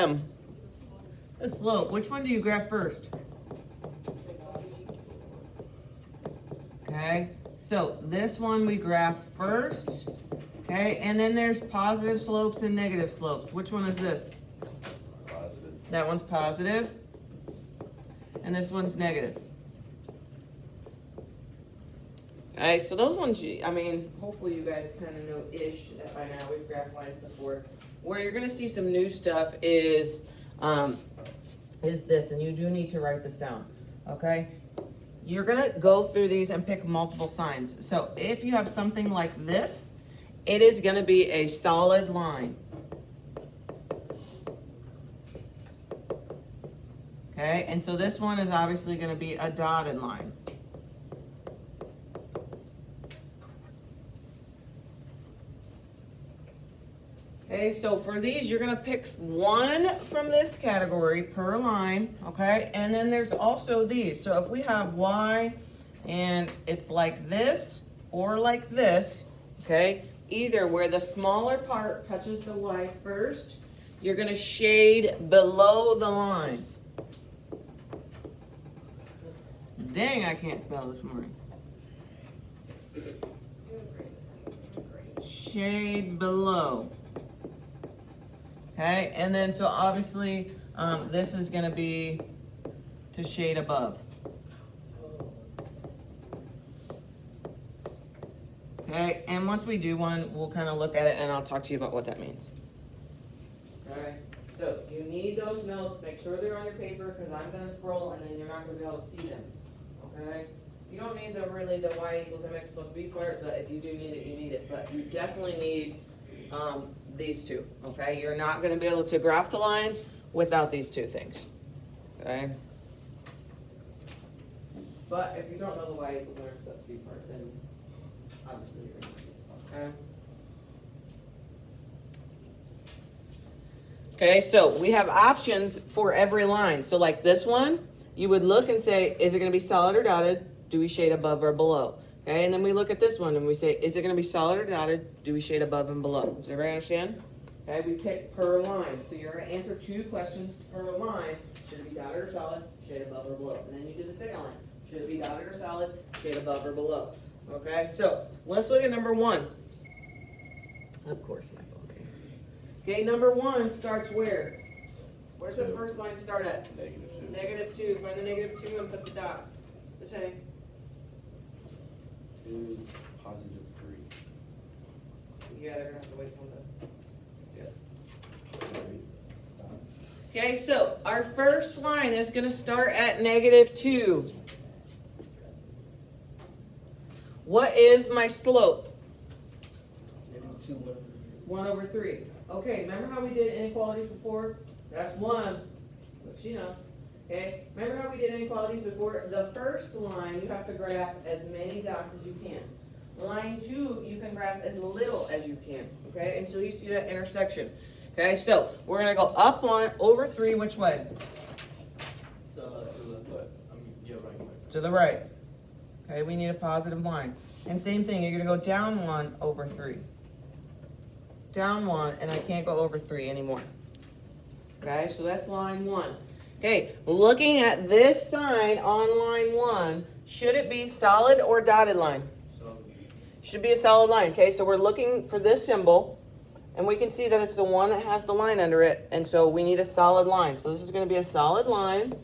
The slope, which one do you graph first? Okay, so this one we graph first. Okay, and then there's positive slopes and negative slopes. Which one is this? Positive. That one's positive. And this one's negative. Okay, so those ones, I mean, hopefully you guys kind of know-ish that by now. We've graphed lines before. Where you're going to see some new stuff is this, and you do need to write this down, okay? You're going to go through these and pick multiple signs. So if you have something like this, it is going to be a solid line. Okay, and so this one is obviously going to be a dotted line. Okay, so for these, you're going to pick one from this category per line, okay? And then there's also these. So if we have Y and it's like this or like this, okay? Either where the smaller part touches the Y first, you're going to shade below the line. Dang, I can't spell this morning. Shade below. Okay, and then so obviously this is going to be to shade above. Okay, and once we do one, we'll kind of look at it and I'll talk to you about what that means. Okay, so you need those notes. Make sure they're on your paper because I'm going to scroll and then you're not going to be able to see them. Okay, you don't need the y equals mx plus b part, but if you do need it, you need it. But you definitely need these two, okay? You're not going to be able to graph the lines without these two things, okay? But if you don't know the y equals mx plus b part, then obviously you're going to need it, okay? Okay, so we have options for every line. So like this one, you would look and say, is it going to be solid or dotted? Do we shade above or below? Okay, and then we look at this one and we say, is it going to be solid or dotted? Do we shade above and below? Does everybody understand? Okay, we pick per line. So you're going to answer 2 questions per line. Should it be dotted or solid? Shade above or below. And then you do the second line. Should it be dotted or solid? Shade above or below. Okay, so let's look at number 1. Of course, my phone case. Okay, number 1 starts where? Where's the first line start at? Negative 2. -2. Find the -2 and put the dot. What's heading? 2, positive 3. Yeah, they're gonna have to wait till the. Yeah. Okay, so our first line is gonna start at -2. What is my slope? Negative 2, 1/3. Okay, remember how we did inequalities before? That's 1. Look, she knows. Okay, remember how we did inequalities before? The first line, you have to graph as many dots as you can. Line 2, you can graph as little as you can, okay, until you see that intersection. Okay, so we're going to go up 1 over 3, which way? to the left. Yeah, right. To the right. Okay, we need a positive line. And same thing, you're going to go down 1 over 3. Down 1, and I can't go over 3 anymore. Okay, so that's line 1. Okay, looking at this sign on line 1, should it be solid or dotted line? Solid. Should be a solid line. Okay, so we're looking for this symbol, and we can see that it's the one that has the line under it, and so we need a solid line. So this is going to be a solid line.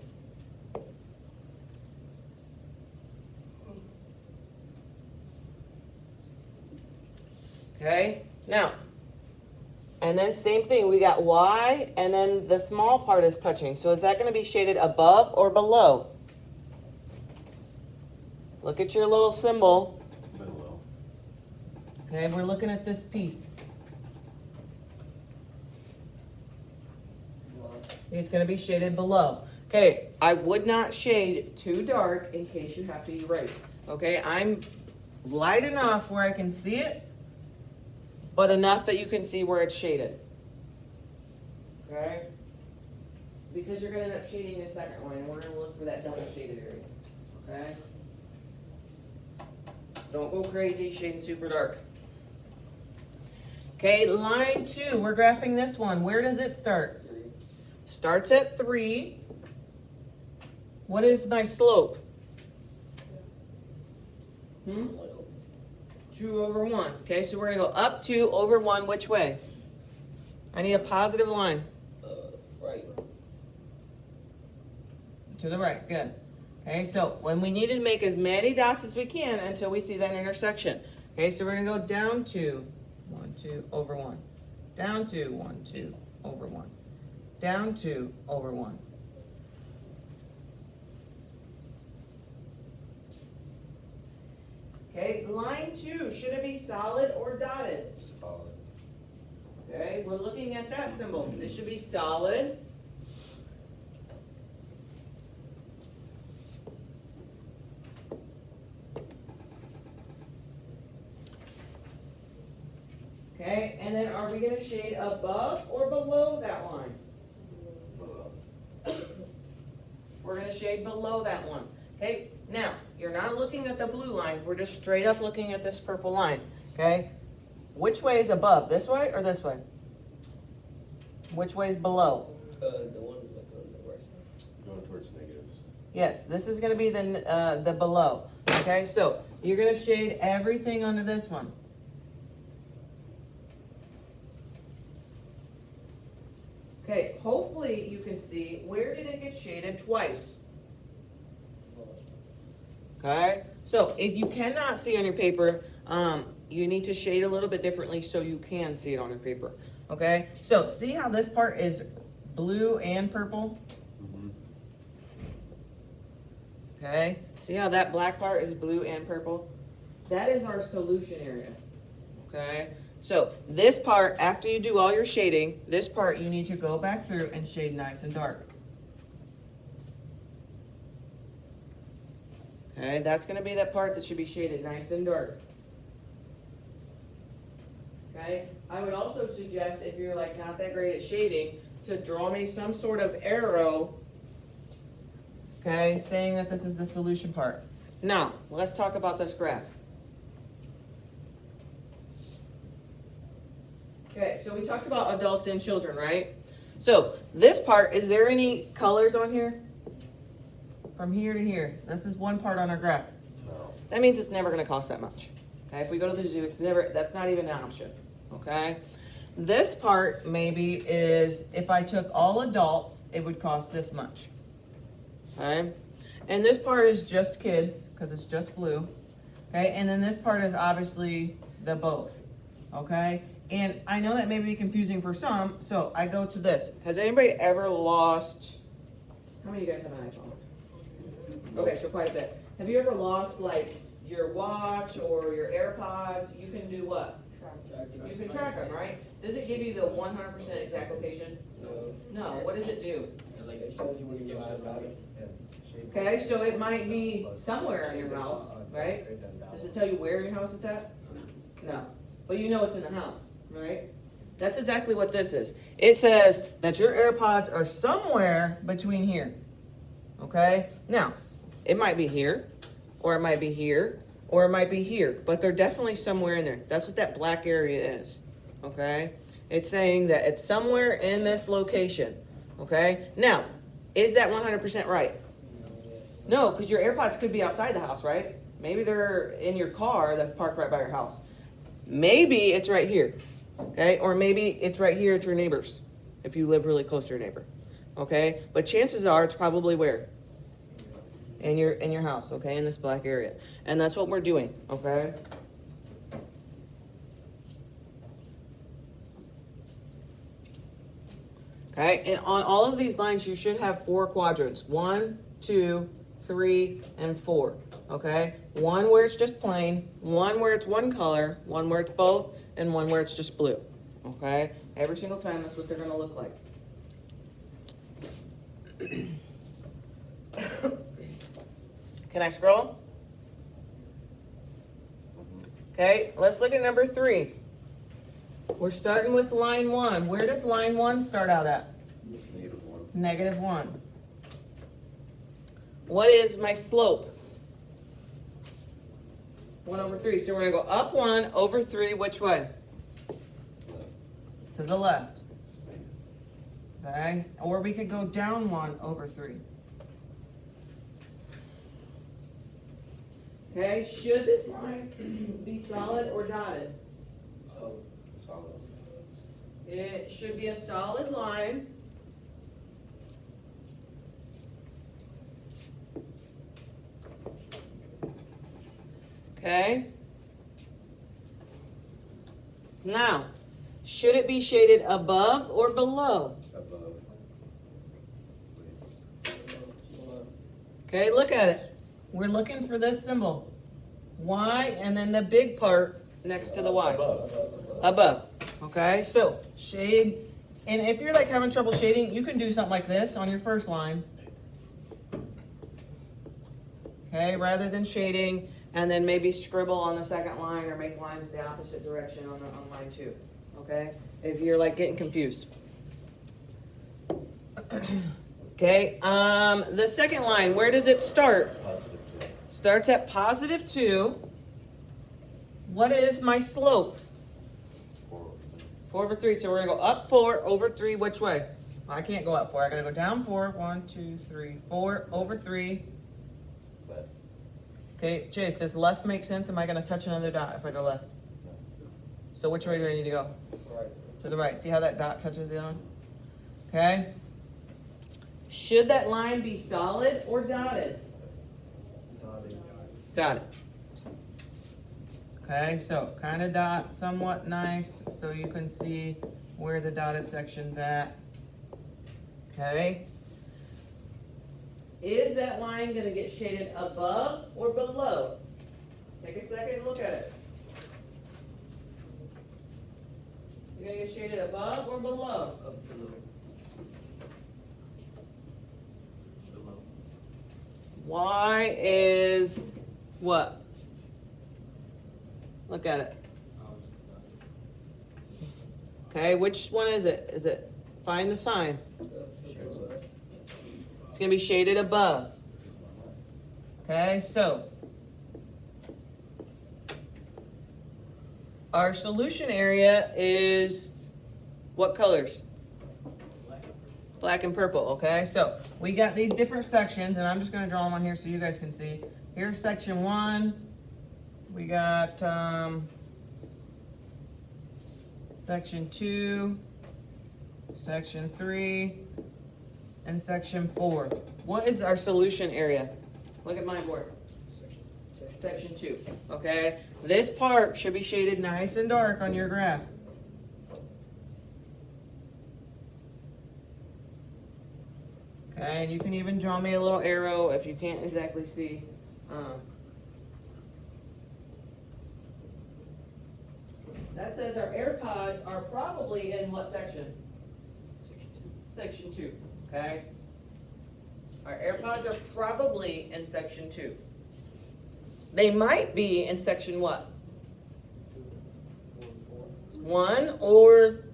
Okay, now, and then same thing, we got Y, and then the small part is touching. So is that going to be shaded above or below? Look at your little symbol. Below. Okay, we're looking at this piece. It's going to be shaded below. Okay, I would not shade too dark in case you have to erase. Okay, I'm light enough where I can see it, but enough that you can see where it's shaded. Okay? Because you're going to end up shading the second one, and we're going to look for that double shaded area. Okay? Don't go crazy shading super dark. Okay, line 2, we're graphing this one. Where does it start? starts at 3. What is my slope? 2 over 1. Okay, so we're going to go up 2 over 1. Which way? I need a positive line. Right. To the right. Good. Okay, so when we need to make as many dots as we can until we see that intersection. Okay, so we're going to go down 2, 1, 2 over 1. Down 2, 1, 2 over 1. Down 2 over 1. Okay, line 2, should it be solid or dotted? Solid. Okay, we're looking at that symbol. This should be solid. Okay, and then are we going to shade above or below that line? We're going to shade below that one. Okay, now, you're not looking at the blue line. We're just straight up looking at this purple line. Okay, which way is above? This way or this way? Which way is below? The one like on the right side. Going towards negatives. Yes, this is going to be the below. Okay, so you're going to shade everything under this one. Okay, hopefully you can see, where did it get shaded twice? Okay, so if you cannot see on your paper, you need to shade a little bit differently so you can see it on your paper. Okay, so see how this part is blue and purple? Okay, see how that black part is blue and purple? That is our solution area. Okay, so this part, after you do all your shading, this part you need to go back through and shade nice and dark. Okay, that's going to be that part that should be shaded nice and dark. Okay, I would also suggest, if you're like not that great at shading, to draw me some sort of arrow, okay, saying that this is the solution part. Now, let's talk about this graph. Okay, so we talked about adults and children, right? So this part, is there any colors on here? From here to here. This is one part on our graph. No. That means it's never going to cost that much. Okay, if we go to the zoo, it's never, that's not even an option. Okay, this part maybe is, if I took all adults, it would cost this much. Okay, and this part is just kids because it's just blue. Okay, and then this part is obviously the both. Okay, and I know that may be confusing for some, so I go to this. Has anybody ever lost, how many of you guys have an iPhone? Okay, so quite a bit. Have you ever lost like your watch or your AirPods? You can do what? You can track them, right? Does it give you the 100% exact location? No. What does it do? Like it shows you when you realize about it. Okay, so it might be somewhere in your house, right? Does it tell you where in your house it's at? No. But you know it's in the house, right? That's exactly what this is. It says that your AirPods are somewhere between here. Okay? Now, it might be here, or it might be here, or it might be here, but they're definitely somewhere in there. That's what that black area is, okay? It's saying that it's somewhere in this location, okay? Now, is that 100% right? No, because your AirPods could be outside the house, right? Maybe they're in your car that's parked right by your house. Maybe it's right here, okay? Or maybe it's right here at your neighbor's, if you live really close to your neighbor, okay? But chances are it's probably where? In your house, okay, in this black area. And that's what we're doing, okay? Okay, and on all of these lines, you should have 4 quadrants. 1, 2, 3, and 4, okay? One where it's just plain, one where it's one color, one where it's both, and one where it's just blue, okay? Every single time, that's what they're gonna look like. Can I scroll? Okay, let's look at number 3. We're starting with line 1. Where does line 1 start out at? -1. -1. What is my slope? 1 over 3. So we're going to go up 1 over 3, which way? To the left. Okay, or we could go down 1 over 3. Okay, should this line be solid or dotted? Solid. It should be a solid line. Okay. Now, should it be shaded above or below? Above. Okay, look at it. We're looking for this symbol. Y and then the big part next to the Y. Above. Okay, so shade. And if you're like having trouble shading, you can do something like this on your first line. Okay, rather than shading and then maybe scribble on the second line or make lines the opposite direction on line 2. Okay, if you're like getting confused. Okay, the second line, where does it start? Positive 2. Starts at positive 2. What is my slope? 4 over 3. So we're going to go up 4 over 3. Which way? I can't go up 4. I got to go down 4. 1, 2, 3, 4 over 3. Left. Okay, Chase, does left make sense? Am I going to touch another dot if I go left? So which way do I need to go? Right. To the right. See how that dot touches the other one? Okay. Should that line be solid or dotted? Dotted. Okay, so kind of dot, somewhat nice, so you can see where the dotted section's at. Okay. Is that line going to get shaded above or below? Take a second and look at it. You're going to get shaded above or below? Y is what? Look at it. Okay, which one is it? Is it, find the sign. It's going to be shaded above. Okay, so our solution area is what colors? Black and purple, okay? So we got these different sections, and I'm just going to draw them on here so you guys can see. Here's section 1. We got section 2, section 3, and section 4. What is our solution area? Look at my board. Section 2, okay? This part should be shaded nice and dark on your graph. Okay, and you can even draw me a little arrow if you can't exactly see. That says our air pods are probably in what section? Section 2, okay? Our air pods are probably in section 2. They might be in section what? 1 or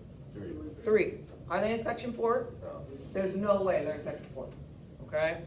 3. Are they in section 4? No. There's no way they're in section 4, okay?